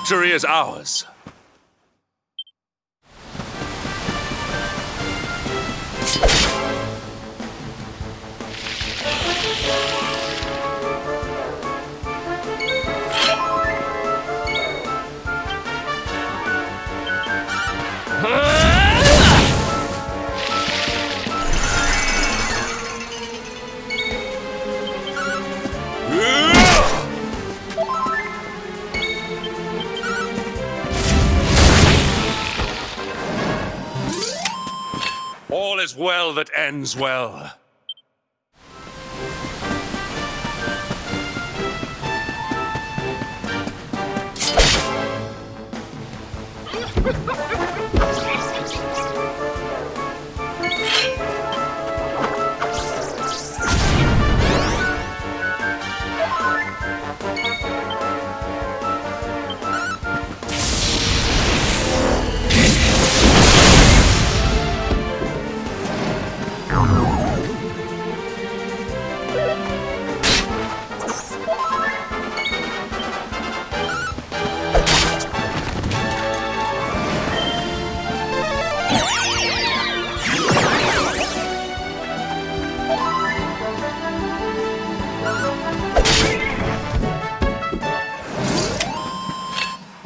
Victory is ours. All is well that ends well.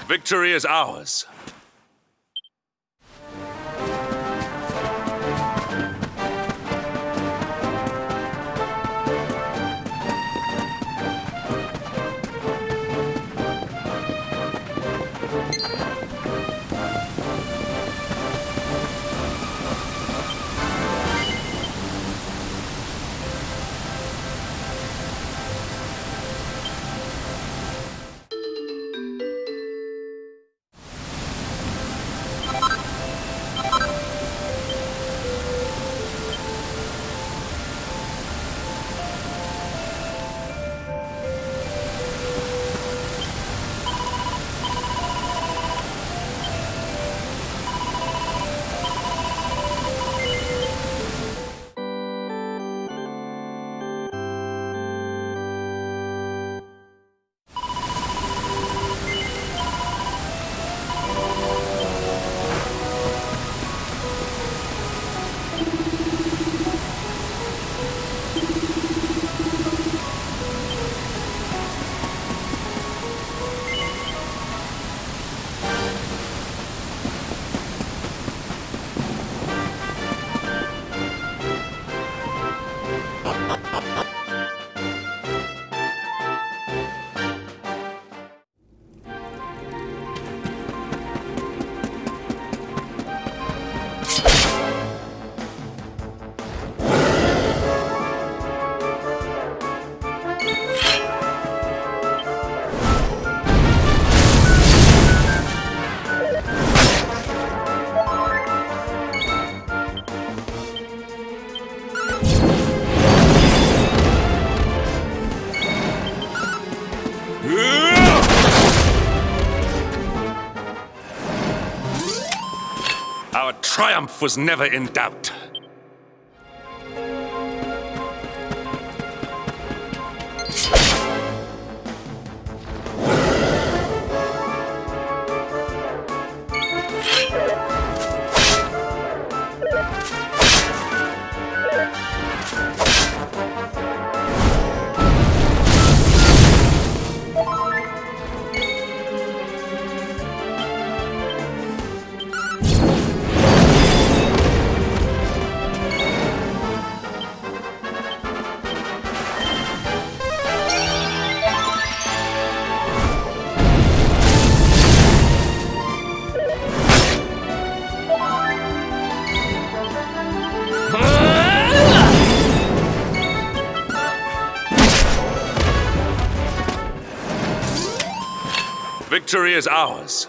Victory is ours. Our triumph was never in doubt. Victory is ours.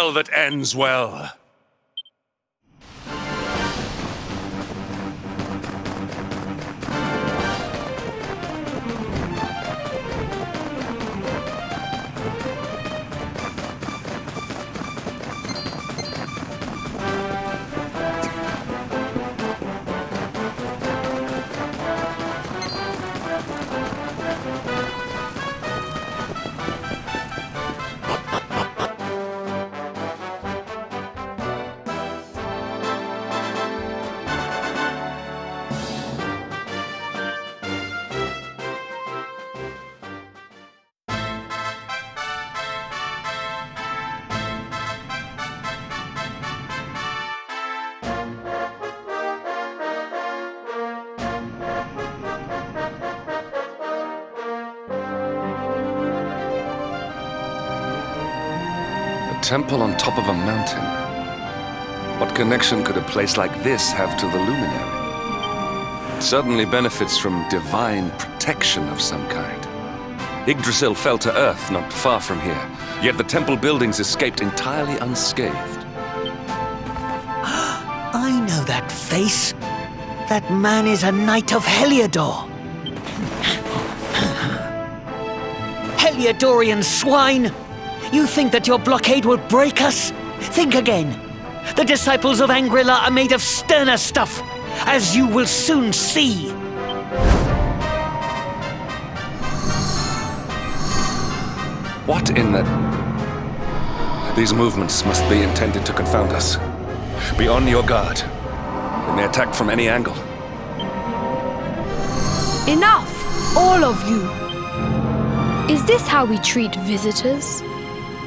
well that ends well. Temple on top of a mountain. What connection could a place like this have to the luminary? It certainly benefits from divine protection of some kind. Yggdrasil fell to earth not far from here, yet the temple buildings escaped entirely unscathed. I know that face. That man is a knight of Heliodor. Heliodorian swine! You think that your blockade will break us? Think again. The disciples of Angri are made of sterner stuff, as you will soon see. What in the... These movements must be intended to confound us. Be on your guard. They may attack from any angle. Enough, all of you. Is this how we treat visitors?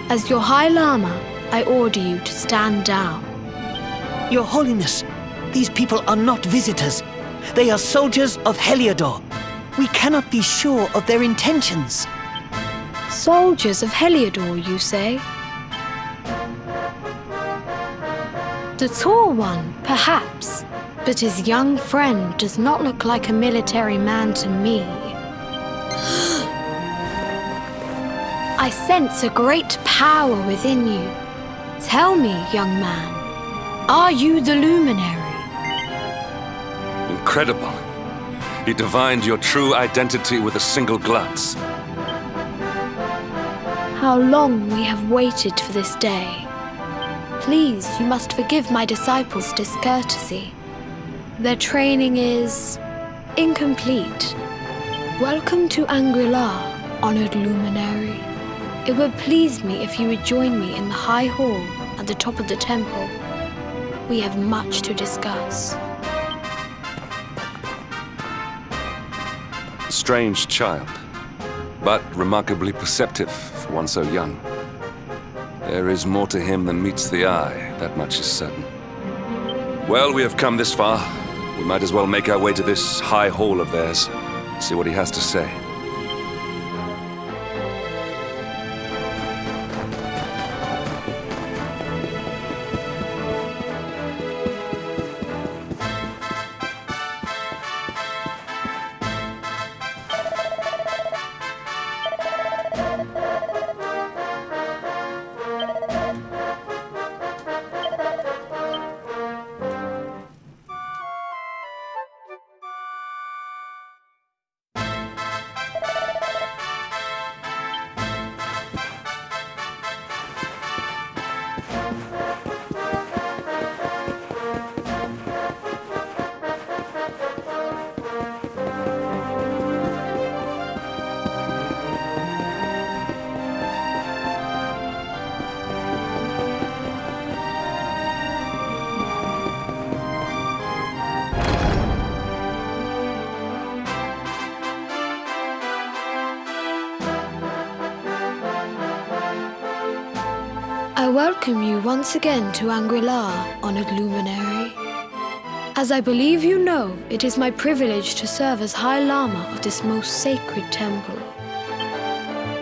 As your High Lama, I order you to stand down. Your Holiness, these people are not visitors. They are soldiers of Heliodor. We cannot be sure of their intentions. Soldiers of Heliodor, you say? The tall one, perhaps, but his young friend does not look like a military man to me. I sense a great power within you. Tell me, young man, are you the luminary? Incredible. He divined your true identity with a single glance. How long we have waited for this day. Please, you must forgive my disciples' discourtesy. Their training is incomplete. Welcome to Angri, honored luminary. It would please me if you would join me in the high hall at the top of the temple. We have much to discuss. Strange child, but remarkably perceptive for one so young. There is more to him than meets the eye, that much is certain. Well, we have come this far. We might as well make our way to this high hall of theirs, see what he has to say. I welcome you once again to Angri, honored luminary. As I believe you know, it is my privilege to serve as High Lama of this most sacred temple.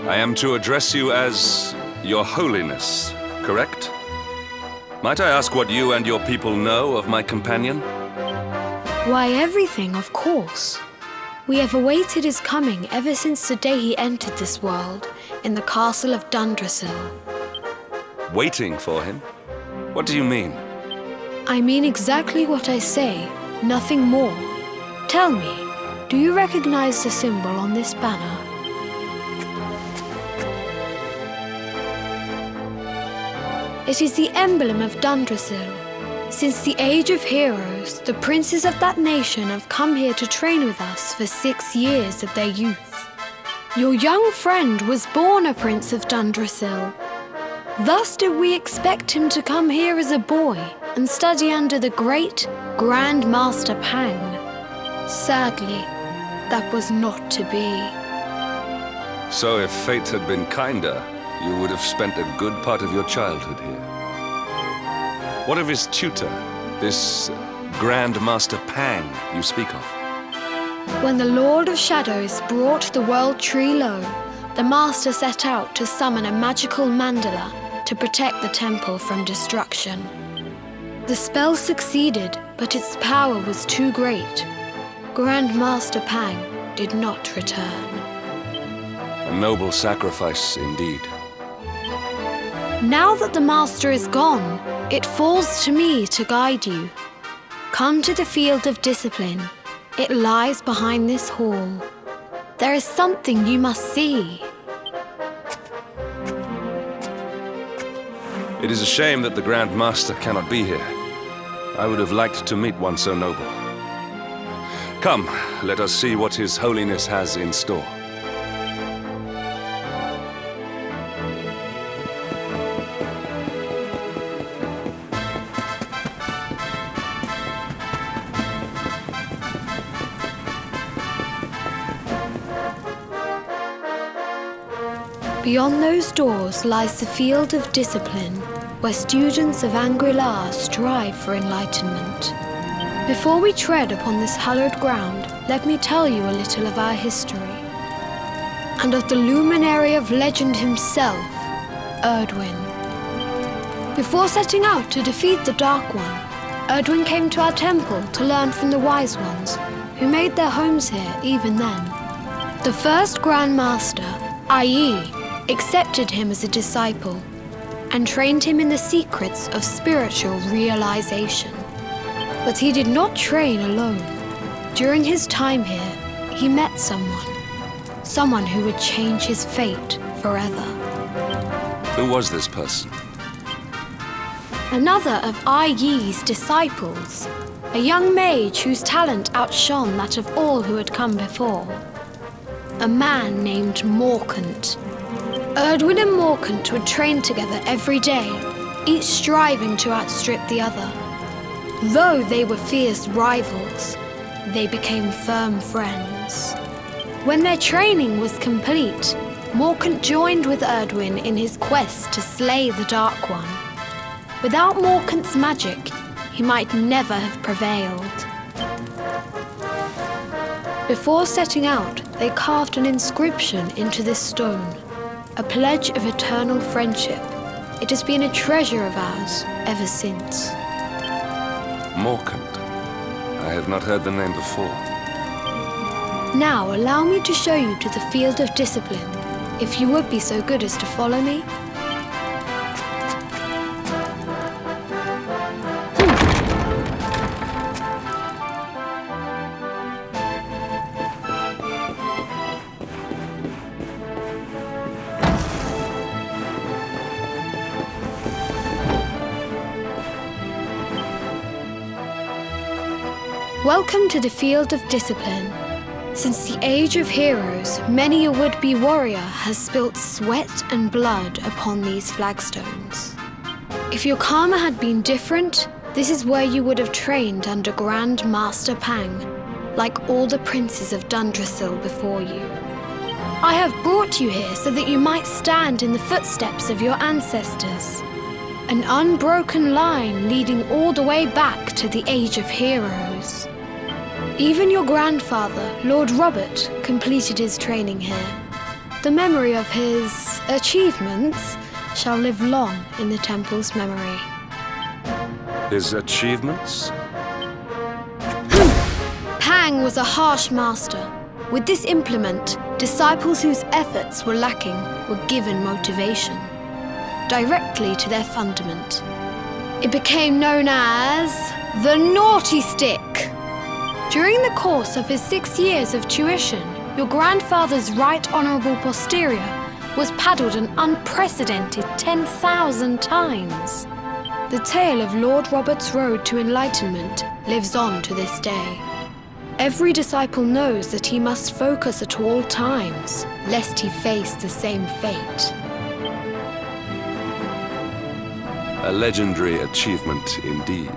I am to address you as Your Holiness, correct? Might I ask what you and your people know of my companion? Why, everything, of course. We have awaited his coming ever since the day he entered this world in the castle of Yggdrasil. Waiting for him? What do you mean? I mean exactly what I say, nothing more. Tell me, do you recognize the symbol on this banner? It is the emblem of Yggdrasil. Since the Age of Heroes, the princes of that nation have come here to train with us for 6 years of their youth. Your young friend was born a prince of Yggdrasil. Thus did we expect him to come here as a boy and study under the great Grand Master Pang. Sadly, that was not to be. So if fate had been kinder, you would have spent a good part of your childhood here. What of his tutor, this Grand Master Pang you speak of? When the Lord of Shadows brought the world tree low, the Master set out to summon a magical mandala to protect the temple from destruction. The spell succeeded, but its power was too great. Grand Master Pang did not return. A noble sacrifice indeed. Now that the Master is gone, it falls to me to guide you. Come to the field of discipline. It lies behind this hall. There is something you must see. It is a shame that the Grand Master cannot be here. I would have liked to meet one so noble. Come, let us see what His Holiness has in store. Beyond those doors lies the field of discipline, where students of Angri strive for enlightenment. Before we tread upon this hallowed ground, let me tell you a little of our history, and of the luminary of legend himself, Erdwin. Before setting out to defeat the Dark One, Erdwin came to our temple to learn from the Wise Ones, who made their homes here even then. The first Grand Master, i.e., accepted him as a disciple and trained him in the secrets of spiritual realization. But he did not train alone. During his time here, he met someone who would change his fate forever. Who was this person? Another of Ai Yi's disciples, a young mage whose talent outshone that of all who had come before. A man named Morkant. Erdwin and Morkant would train together every day, each striving to outstrip the other. Though they were fierce rivals, they became firm friends. When their training was complete, Morkant joined with Erdwin in his quest to slay the Dark One. Without Morkant's magic, he might never have prevailed. Before setting out, they carved an inscription into this stone, a pledge of eternal friendship. It has been a treasure of ours ever since. Morkant. I have not heard the name before. Now allow me to show you to the field of discipline, if you would be so good as to follow me. Welcome to the field of discipline. Since the Age of Heroes, many a would-be warrior has spilt sweat and blood upon these flagstones. If your karma had been different, this is where you would have trained under Grand Master Pang, like all the princes of Yggdrasil before you. I have brought you here so that you might stand in the footsteps of your ancestors. An unbroken line leading all the way back to the Age of Heroes. Even your grandfather, Lord Robert, completed his training here. The memory of his achievements shall live long in the temple's memory. His achievements? Pang was a harsh master. With this implement, disciples whose efforts were lacking were given motivation. directly to their fundament. It became known as the Naughty Stick. During the course of his 6 years of tuition, your grandfather's right honourable posterior was paddled an unprecedented 10,000 times. The tale of Lord Robert's road to enlightenment lives on to this day. Every disciple knows that he must focus at all times, lest he face the same fate. A legendary achievement indeed.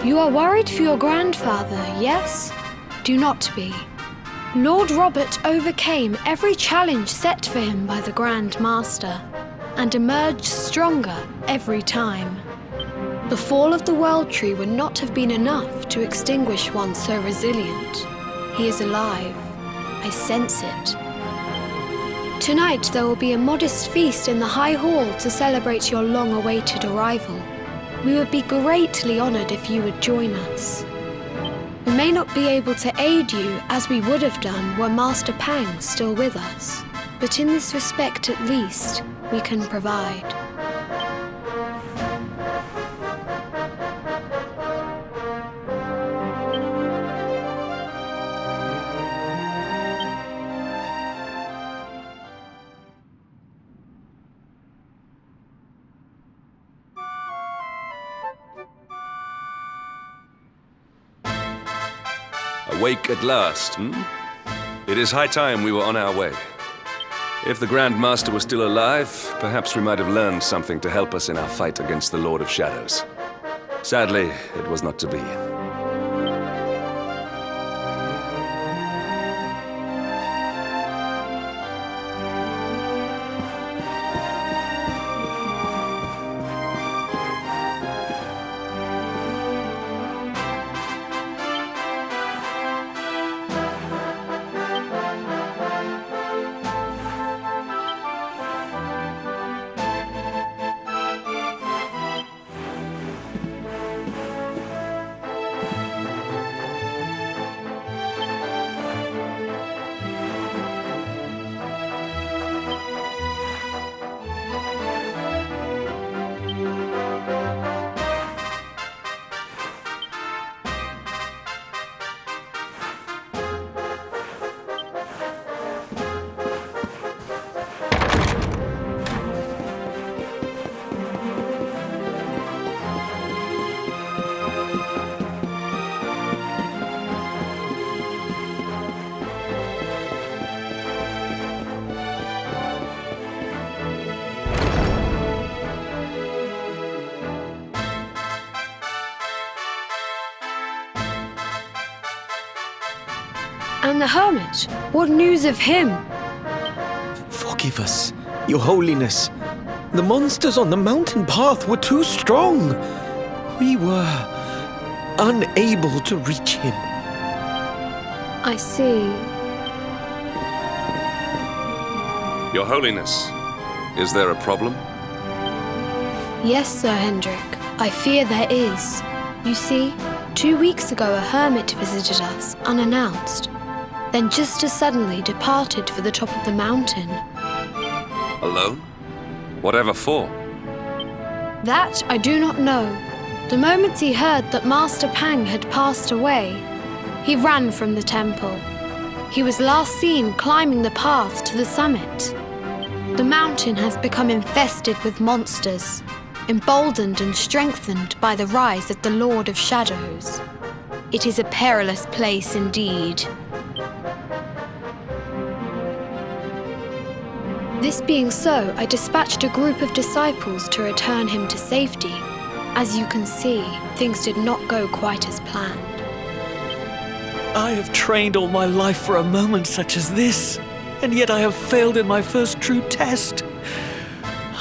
You are worried for your grandfather, yes? Do not be. Lord Robert overcame every challenge set for him by the Grand Master, and emerged stronger every time. The fall of the World Tree would not have been enough to extinguish one so resilient. He is alive. I sense it. Tonight there will be a modest feast in the High Hall to celebrate your long-awaited arrival. We would be greatly honored if you would join us. We may not be able to aid you as we would have done were Master Pang still with us, but in this respect at least, we can provide. Awake at last, It is high time we were on our way. If the Grand Master was still alive, perhaps we might have learned something to help us in our fight against the Lord of Shadows. Sadly, it was not to be. And the hermit? What news of him? Forgive us, Your Holiness. The monsters on the mountain path were too strong. We were unable to reach him. I see. Your Holiness, is there a problem? Yes, Sir Hendrik. I fear there is. You see, 2 weeks ago a hermit visited us, unannounced. Then just as suddenly departed for the top of the mountain. Alone? Whatever for? That I do not know. The moment he heard that Master Pang had passed away, he ran from the temple. He was last seen climbing the path to the summit. The mountain has become infested with monsters, emboldened and strengthened by the rise of the Lord of Shadows. It is a perilous place indeed. This being so, I dispatched a group of disciples to return him to safety. As you can see, things did not go quite as planned. I have trained all my life for a moment such as this, and yet I have failed in my first true test.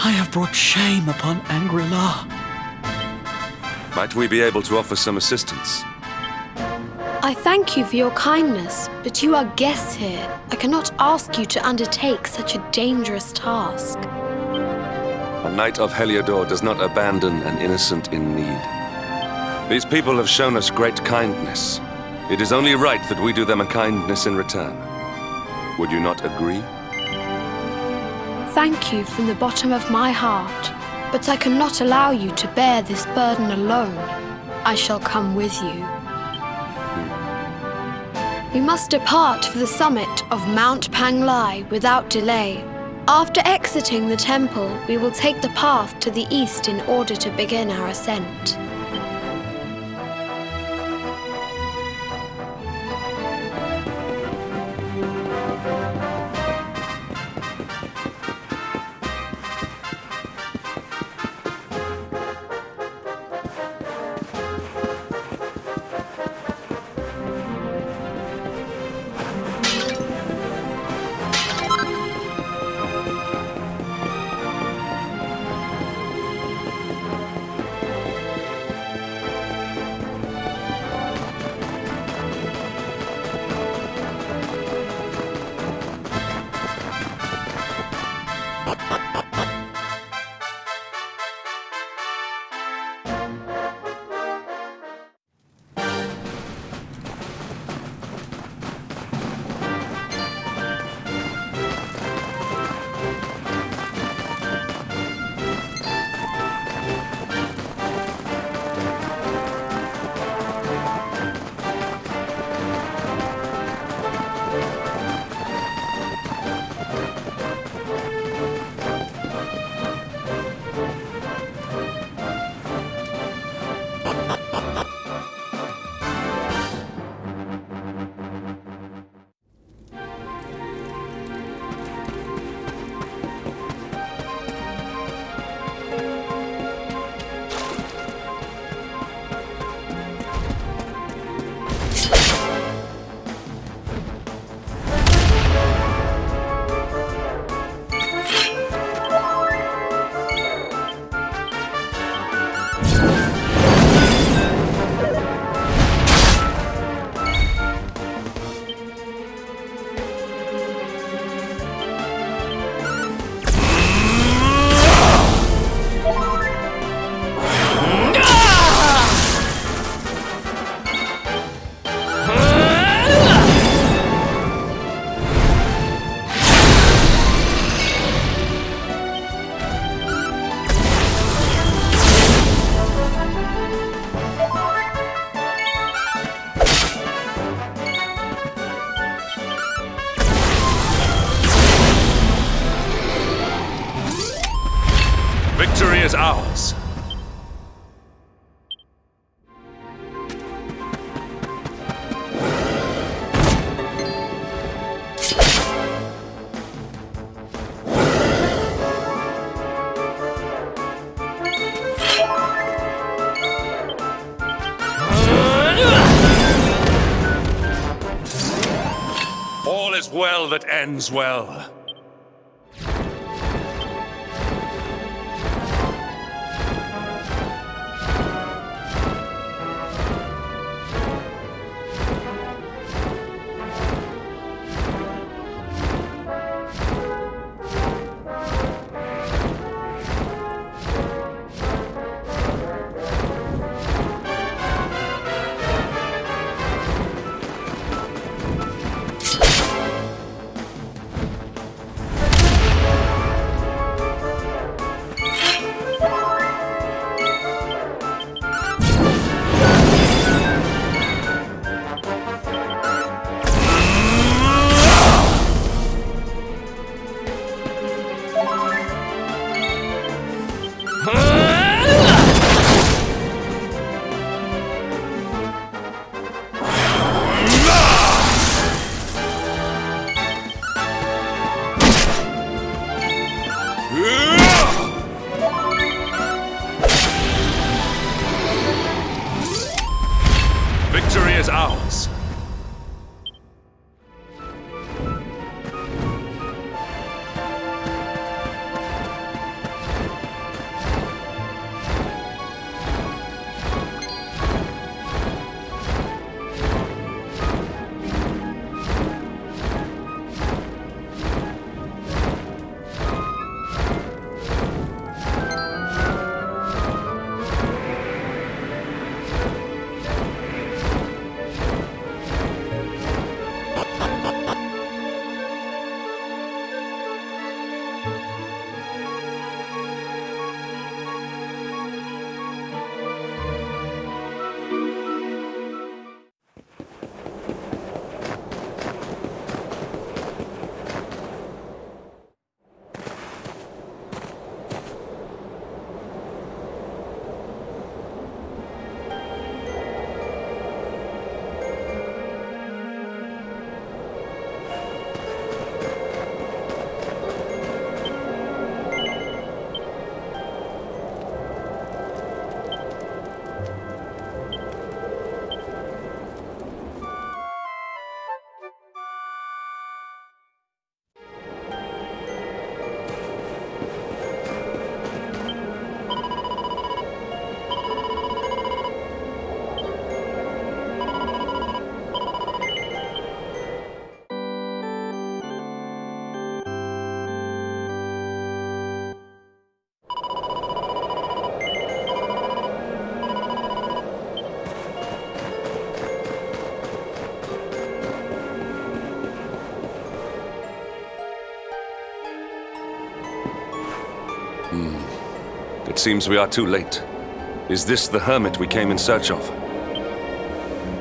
I have brought shame upon Angri. Might we be able to offer some assistance? I thank you for your kindness, but you are guests here. I cannot ask you to undertake such a dangerous task. A knight of Heliodor does not abandon an innocent in need. These people have shown us great kindness. It is only right that we do them a kindness in return. Would you not agree? thank you from the bottom of my heart, but I cannot allow you to bear this burden alone. I shall come with you. We must depart for the summit of Mount Pang Lai without delay. After exiting the temple, we will take the path to the east in order to begin our ascent. Victory is ours. All is well that ends well. Victory is ours. It seems we are too late. Is this the hermit we came in search of?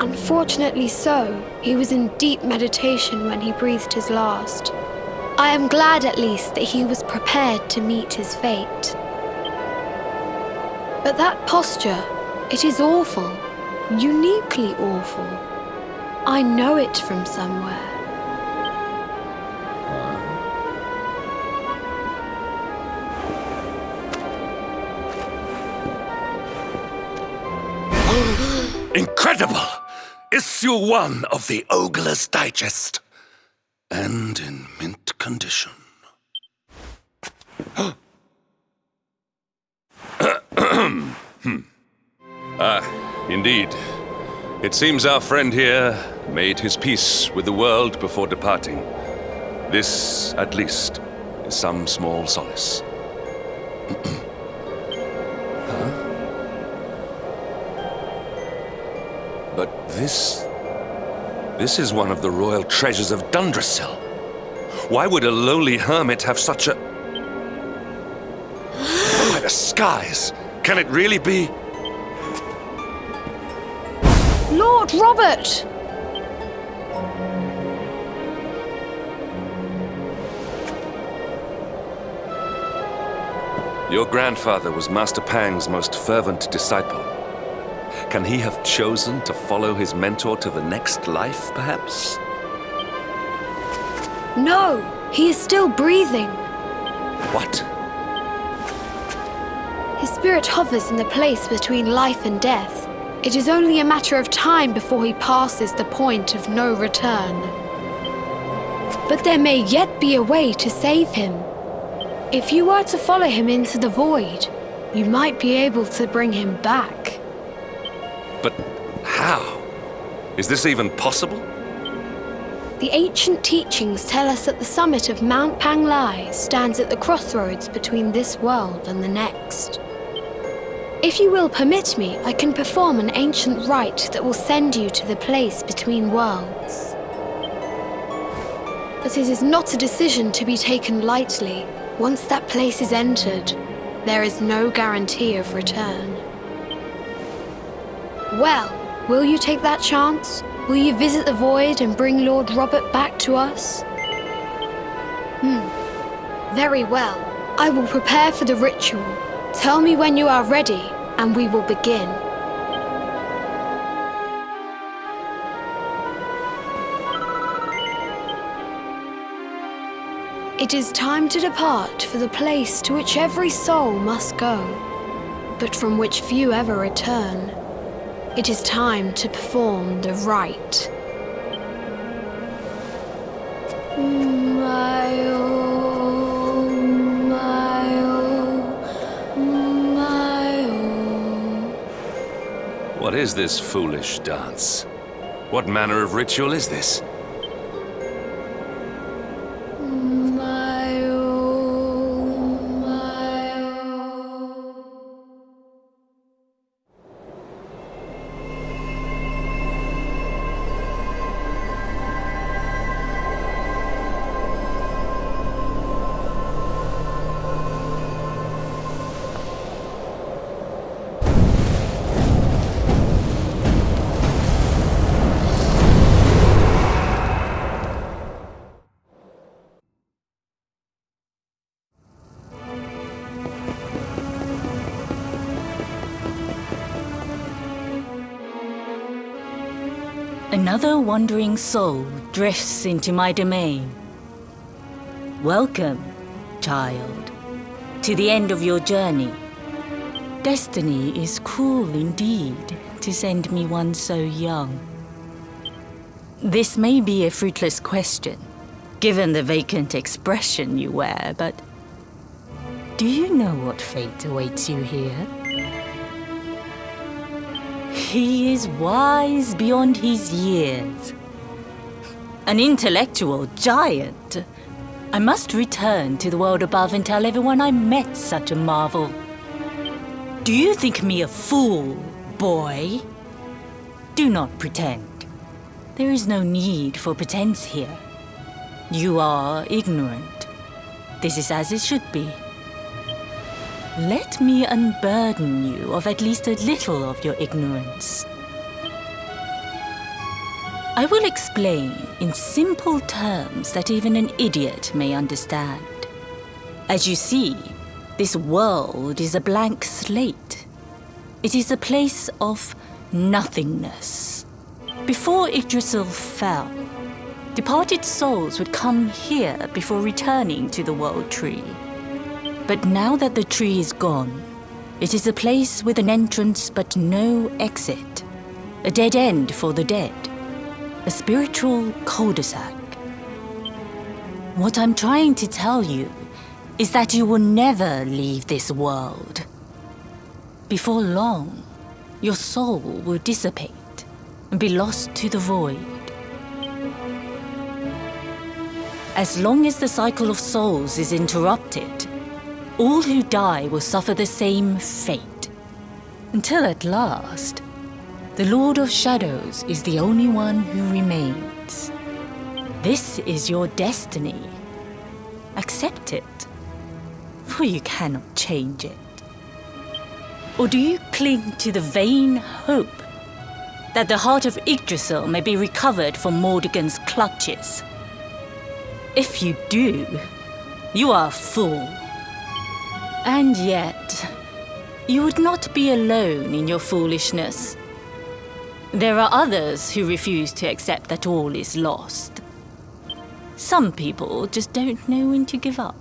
Unfortunately so. He was in deep meditation when he breathed his last. I am glad at least that he was prepared to meet his fate. But that posture, it is awful. Uniquely awful. I know it from somewhere. Incredible! Issue 1 of the Ogre's Digest. And in mint condition. Indeed. It seems our friend here made his peace with the world before departing. This, at least, is some small solace. But this is one of the royal treasures of Yggdrasil. Why would a lowly hermit have such a... By the skies! Can it really be? Lord Robert! Your grandfather was Master Pang's most fervent disciple. Can he have chosen to follow his mentor to the next life, perhaps? No, he is still breathing. What? His spirit hovers in the place between life and death. It is only a matter of time before he passes the point of no return. But there may yet be a way to save him. If you were to follow him into the void, you might be able to bring him back. But how? Is this even possible? The ancient teachings tell us that the summit of Mount Pang Lai stands at the crossroads between this world and the next. If you will permit me, I can perform an ancient rite that will send you to the place between worlds. But it is not a decision to be taken lightly. Once that place is entered, there is no guarantee of return. Well, will you take that chance? Will you visit the void and bring Lord Robert back to us? Very well. I will prepare for the ritual. Tell me when you are ready, and we will begin. It is time to depart for the place to which every soul must go, but from which few ever return. It is time to perform the rite. What is this foolish dance? What manner of ritual is this? Another wandering soul drifts into my domain. Welcome, child, to the end of your journey. Destiny is cruel indeed to send me one so young. This may be a fruitless question, given the vacant expression you wear, but do you know what fate awaits you here? He is wise beyond his years. An intellectual giant. I must return to the world above and tell everyone I met such a marvel. Do you think me a fool, boy? Do not pretend. There is no need for pretense here. You are ignorant. This is as it should be. Let me unburden you of at least a little of your ignorance. I will explain in simple terms that even an idiot may understand. As you see, this world is a blank slate. It is a place of nothingness. Before Yggdrasil fell, departed souls would come here before returning to the World Tree. But now that the tree is gone, it is a place with an entrance but no exit. A dead end for the dead. A spiritual cul-de-sac. What I'm trying to tell you is that you will never leave this world. Before long, your soul will dissipate and be lost to the void. As long as the cycle of souls is interrupted, all who die will suffer the same fate. Until at last, the Lord of Shadows is the only one who remains. This is your destiny. Accept it, for you cannot change it. Or do you cling to the vain hope that the heart of Yggdrasil may be recovered from Mordegon's clutches? If you do, you are a fool. And yet, you would not be alone in your foolishness. There are others who refuse to accept that all is lost. Some people just don't know when to give up.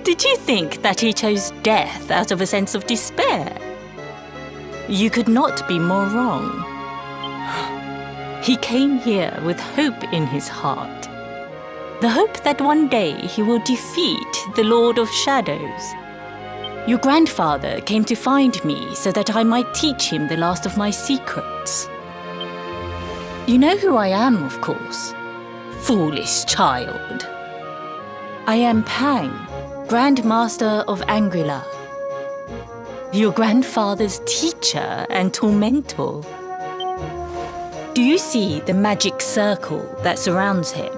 Did you think that he chose death out of a sense of despair? You could not be more wrong. He came here with hope in his heart. The hope that one day he will defeat the Lord of Shadows. Your grandfather came to find me so that I might teach him the last of my secrets. You know who I am, of course. Foolish child. I am Pang, Grand Master of Angri. Your grandfather's teacher and tormentor. Do you see the magic circle that surrounds him?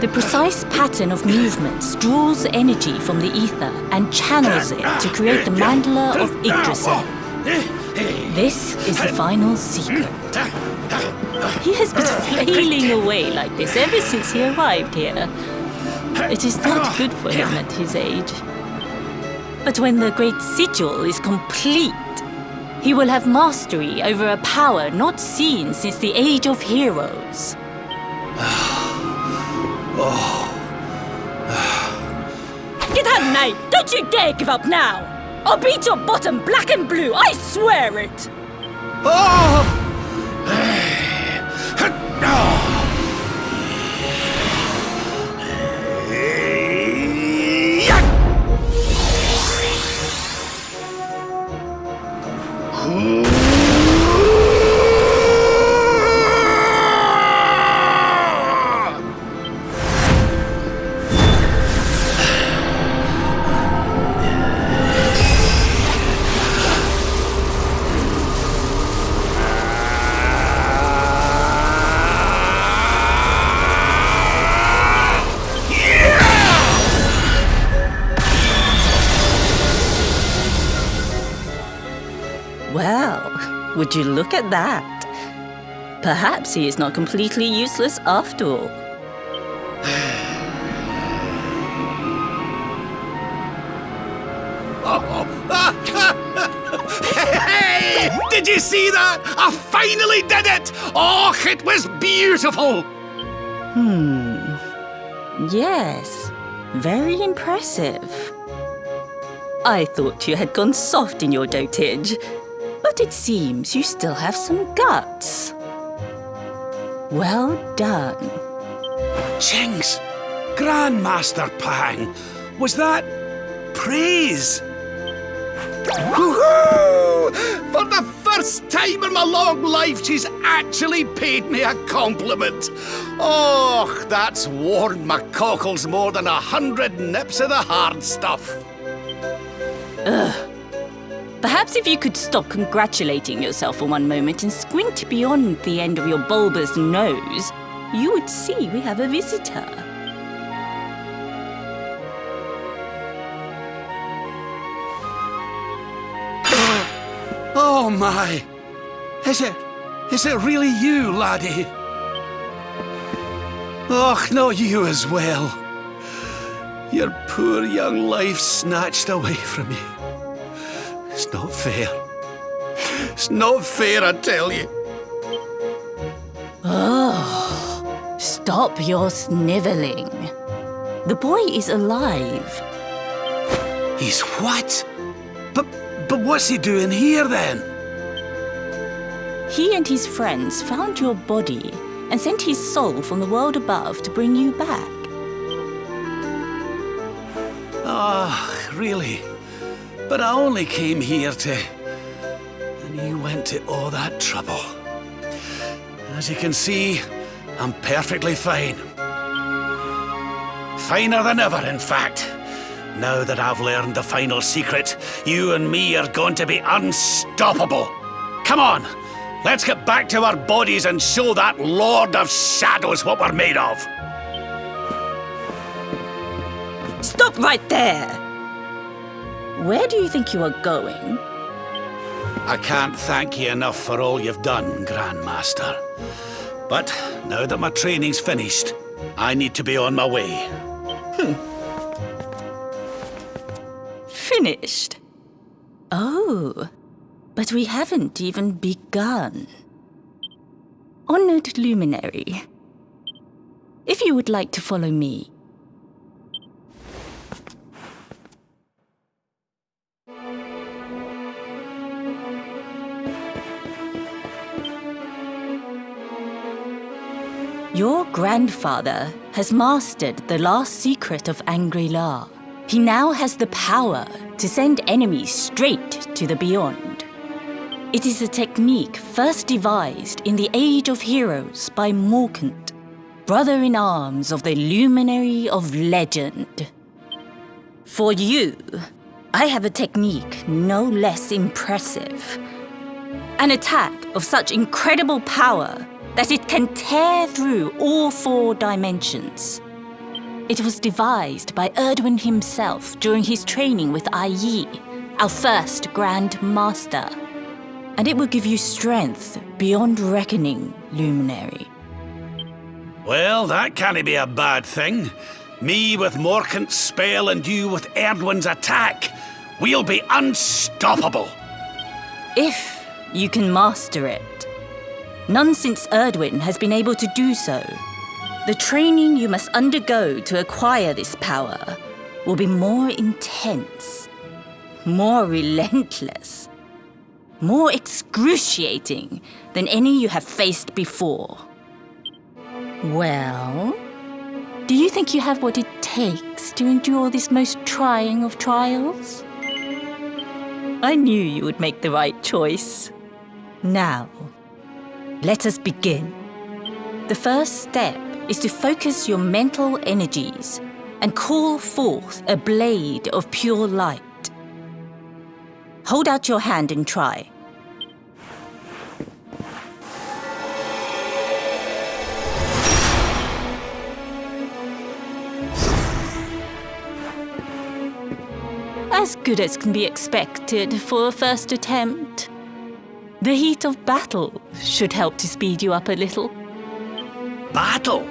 The precise pattern of movements draws energy from the ether and channels it to create the mandala of Yggdrasil. This is the final secret. He has been flailing away like this ever since he arrived here. It is not good for him at his age. But when the great sigil is complete, he will have mastery over a power not seen since the Age of Heroes. Get out, mate! Don't you dare give up now! I'll beat your bottom black and blue, I swear it! Well, would you look at that? Perhaps he is not completely useless after all. Hey! Did you see that? I finally did it! Oh, it was beautiful! Yes. Very impressive. I thought you had gone soft in your dotage, but it seems you still have some guts. Well done. Jinx! Grandmaster Pang! Was that praise? Woohoo! For the first time in my long life, she's actually paid me a compliment. Oh, that's warmed my cockles more than 100 nips of the hard stuff. Perhaps if you could stop congratulating yourself for one moment and squint beyond the end of your bulbous nose, you would see we have a visitor. Oh my! Is it really you, laddie? Och, no, you as well. Your poor young life snatched away from you. It's not fair. It's not fair, I tell you. Oh, stop your snivelling. The boy is alive. He's what? But what's he doing here then? He and his friends found your body and sent his soul from the world above to bring you back. Ah, really? But I only came here to... And you went to all that trouble. As you can see, I'm perfectly fine. Finer than ever, in fact. Now that I've learned the final secret, you and me are going to be unstoppable. Come on, let's get back to our bodies and show that Lord of Shadows what we're made of. Stop right there! Where do you think you are going? I can't thank you enough for all you've done, Grandmaster. But now that my training's finished, I need to be on my way. Finished? Oh, but we haven't even begun. Honored Luminary, if you would like to follow me. Your grandfather has mastered the last secret of Angri. He now has the power to send enemies straight to the beyond. It is a technique first devised in the Age of Heroes by Morkant, brother-in-arms of the Luminary of Legend. For you, I have a technique no less impressive. An attack of such incredible power that it can tear through all 4 dimensions. It was devised by Erdwin himself during his training with Yi, our first Grand Master. And it will give you strength beyond reckoning, Luminary. Well, that can't be a bad thing. Me with Morkant's spell and you with Erdwin's attack. We'll be unstoppable. If you can master it. None since Erdwin has been able to do so. The training you must undergo to acquire this power will be more intense, more relentless, more excruciating than any you have faced before. Well, do you think you have what it takes to endure this most trying of trials? I knew you would make the right choice. Now, let us begin. The first step is to focus your mental energies and call forth a blade of pure light. Hold out your hand and try. As good as can be expected for a first attempt. The heat of battle should help to speed you up a little. Battle?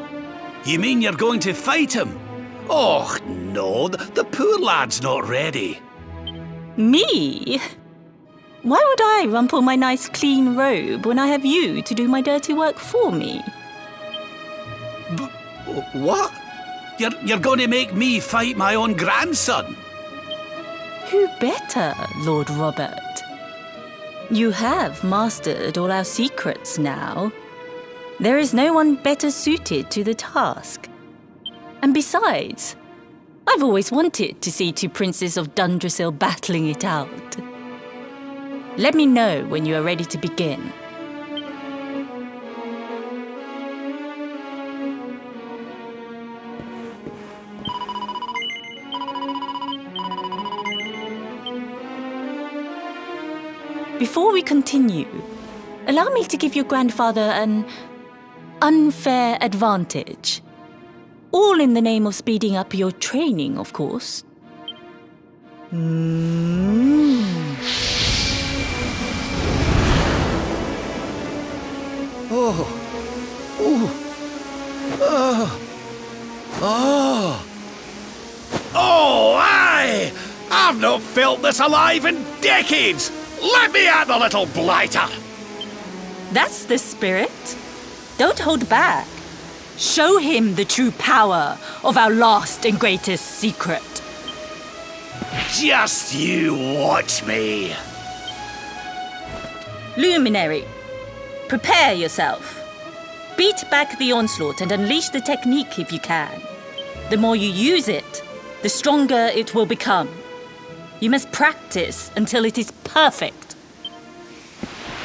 You mean you're going to fight him? Oh, no, the poor lad's not ready. Me? Why would I rumple my nice clean robe when I have you to do my dirty work for me? What? You're going to make me fight my own grandson? Who better, Lord Robert? You have mastered all our secrets now. There is no one better suited to the task. And besides, I've always wanted to see two princes of Yggdrasil battling it out. Let me know when you are ready to begin. Before we continue, allow me to give your grandfather an unfair advantage. All in the name of speeding up your training, of course. Oh, aye! I've not felt this alive in decades! Let me at the little blighter! That's the spirit. Don't hold back. Show him the true power of our last and greatest secret. Just you watch me! Luminary, prepare yourself. Beat back the onslaught and unleash the technique if you can. The more you use it, the stronger it will become. You must practice until it is perfect.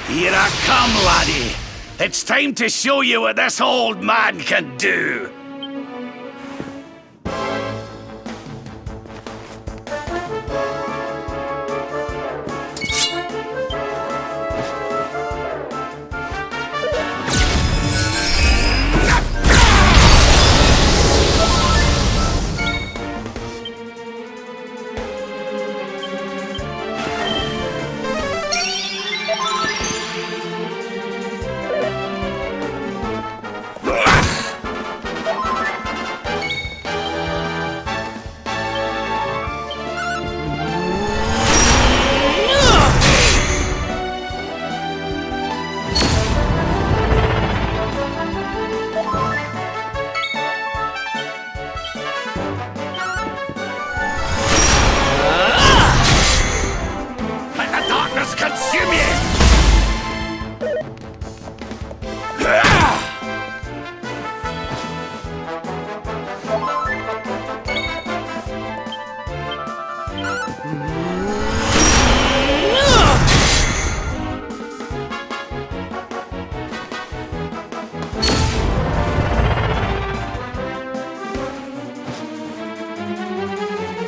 Here I come, laddie! It's time to show you what this old man can do!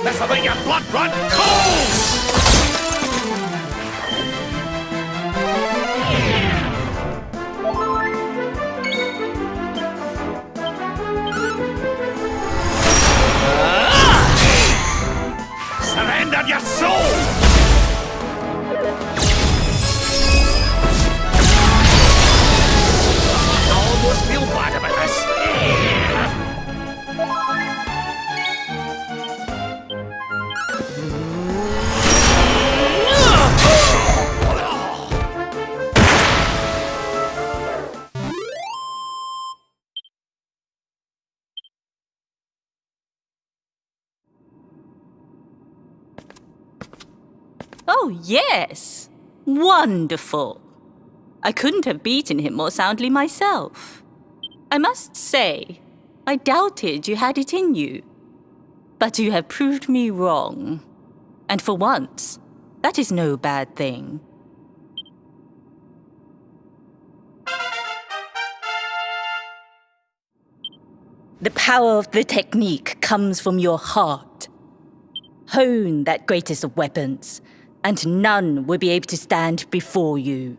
This'll make your blood run cold! Surrender your soul! I almost feel bad about this. Oh, yes! Wonderful! I couldn't have beaten him more soundly myself. I must say, I doubted you had it in you. But you have proved me wrong. And for once, that is no bad thing. The power of the technique comes from your heart. Hone that greatest of weapons, and none will be able to stand before you.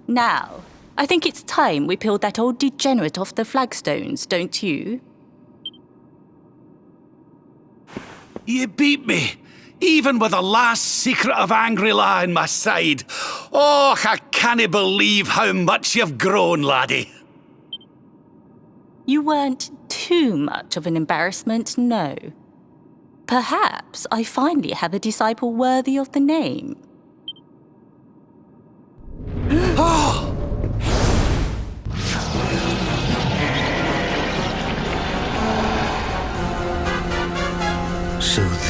Now, I think it's time we peeled that old degenerate off the flagstones, don't you? You beat me, even with the last secret of Angri in my side. Oh, I can't believe how much you've grown, laddie. You weren't too much of an embarrassment, no. Perhaps I finally have a disciple worthy of the name.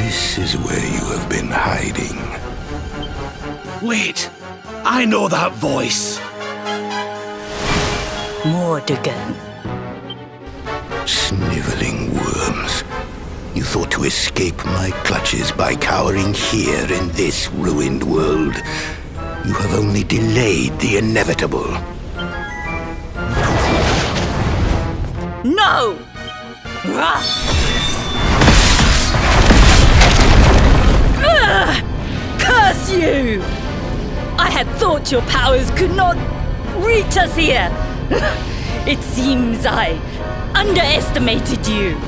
This is where you have been hiding. Wait! I know that voice! Mordegon. Sniveling worms. You thought to escape my clutches by cowering here in this ruined world. You have only delayed the inevitable. No! Rah! Curse you! I had thought your powers could not reach us here. It seems I underestimated you.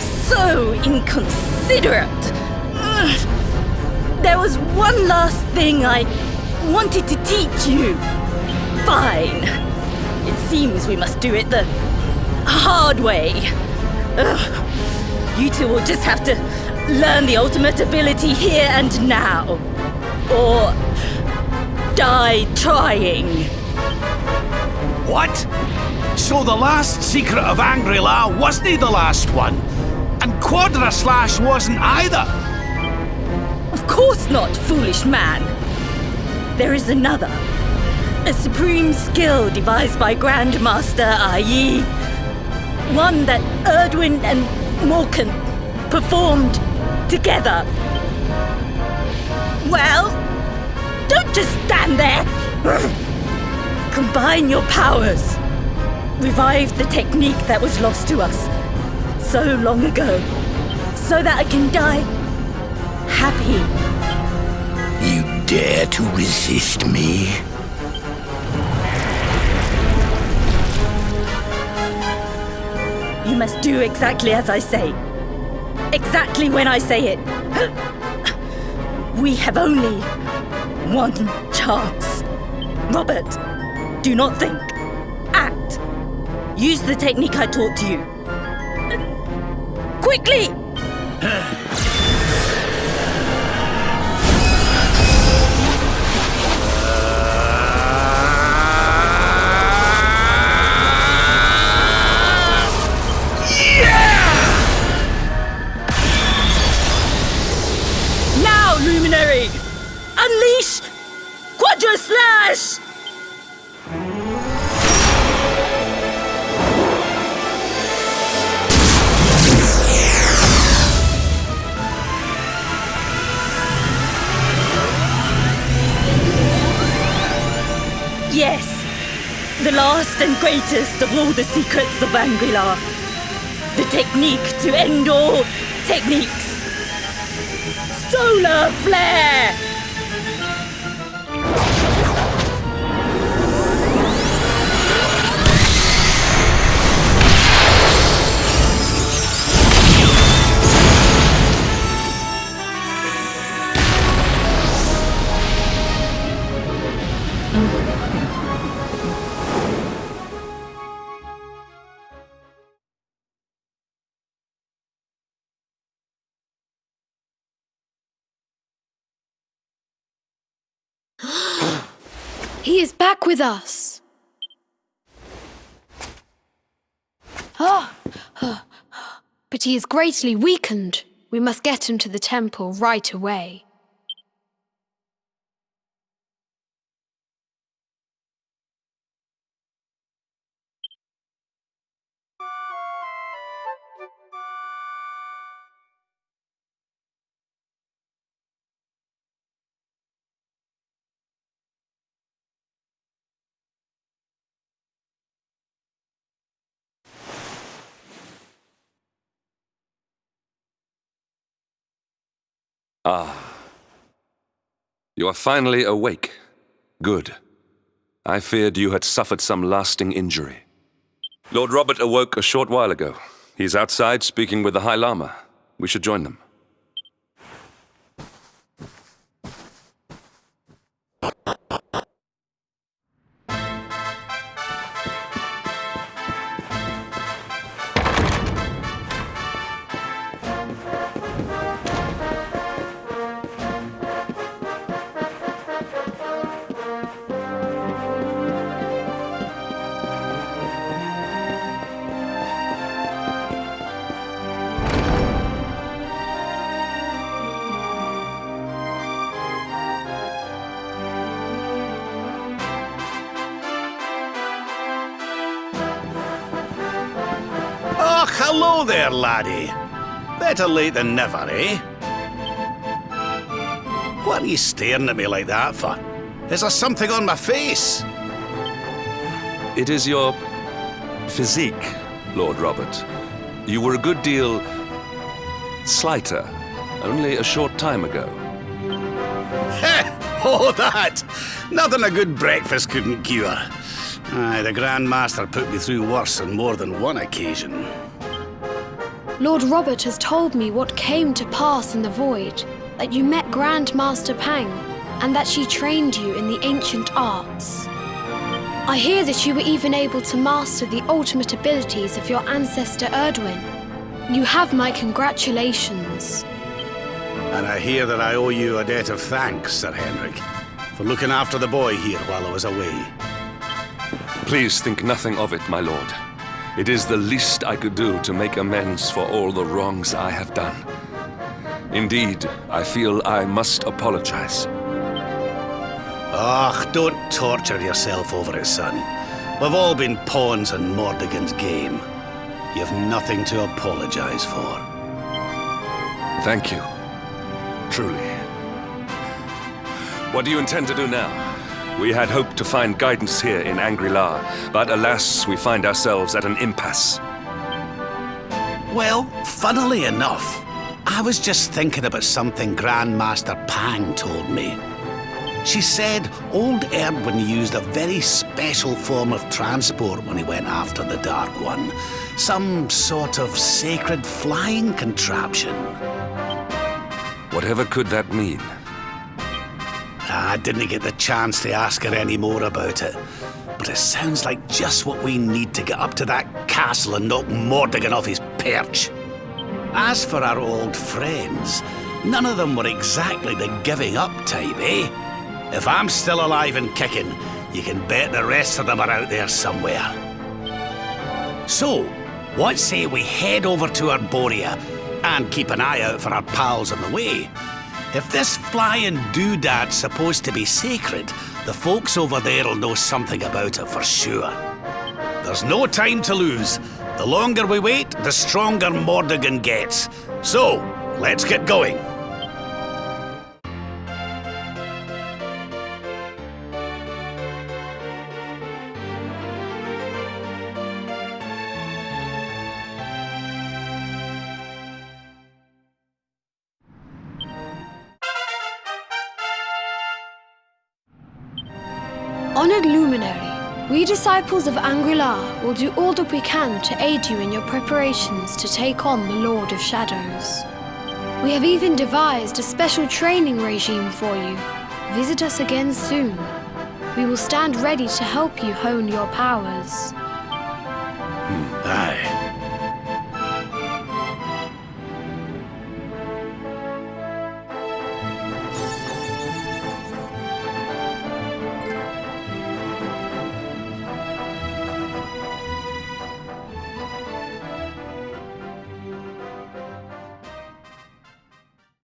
So inconsiderate. There was one last thing I wanted to teach you. Fine. It seems we must do it the hard way. You two will just have to learn the ultimate ability here and now. Or die trying. What? So the last secret of Angri wasn't the last one? And Quadra Slash wasn't either? Of course not, foolish man. There is another. A supreme skill devised by Grandmaster i.e. one that Erdwin and Morkan performed together. Well, don't just stand there. Combine your powers. Revive the technique that was lost to us so long ago, so that I can die happy. You dare to resist me? You must do exactly as I say. Exactly when I say it. We have only one chance. Robert, do not think. Act. Use the technique I taught to you. Quickly! Now, Luminary! Unleash Quadra Slash! Yes, the last and greatest of all the secrets of Angri. The technique to end all techniques. Solar Flare! He is back with us. But he is greatly weakened. We must get him to the temple right away. You are finally awake. Good. I feared you had suffered some lasting injury. Lord Robert awoke a short while ago. He's outside speaking with the High Lama. We should join them. hello there, laddie. Better late than never, eh? What are you staring at me like that for? Is there something on my face? It is your physique, Lord Robert. You were a good deal slighter only a short time ago. Heh! Oh, that! Nothing a good breakfast couldn't cure. Aye, the Grand Master put me through worse on more than one occasion. Lord Robert has told me what came to pass in the void, that you met Grand Master Pang, and that she trained you in the ancient arts. I hear that you were even able to master the ultimate abilities of your ancestor Erdwin. You have my congratulations. And I hear that I owe you a debt of thanks, Sir Hendrik, for looking after the boy here while I was away. Please think nothing of it, my lord. It is the least I could do to make amends for all the wrongs I have done. Indeed, I feel I must apologize. Ah, don't torture yourself over it, son. We've all been pawns in Mordegon's game. You've nothing to apologize for. Thank you. Truly. What do you intend to do now? We had hoped to find guidance here in Angri, but alas, we find ourselves at an impasse. Well, funnily enough, I was just thinking about something Grand Master Pang told me. She said old Erdwin used a very special form of transport when he went after the Dark One. Some sort of sacred flying contraption. Whatever could that mean? I didn't get the chance to ask her any more about it, but it sounds like just what we need to get up to that castle and knock Mordegon off his perch. As for our old friends, none of them were exactly the giving up type, eh? If I'm still alive and kicking, you can bet the rest of them are out there somewhere. So, what say we head over to Arborea and keep an eye out for our pals on the way? If this flying doodad's supposed to be sacred, the folks over there'll know something about it for sure. There's no time to lose. The longer we wait, the stronger Mordegon gets. So, let's get going. Honored Luminary, we disciples of Angri will do all that we can to aid you in your preparations to take on the Lord of Shadows. We have even devised a special training regime for you. Visit us again soon. We will stand ready to help you hone your powers. Aye.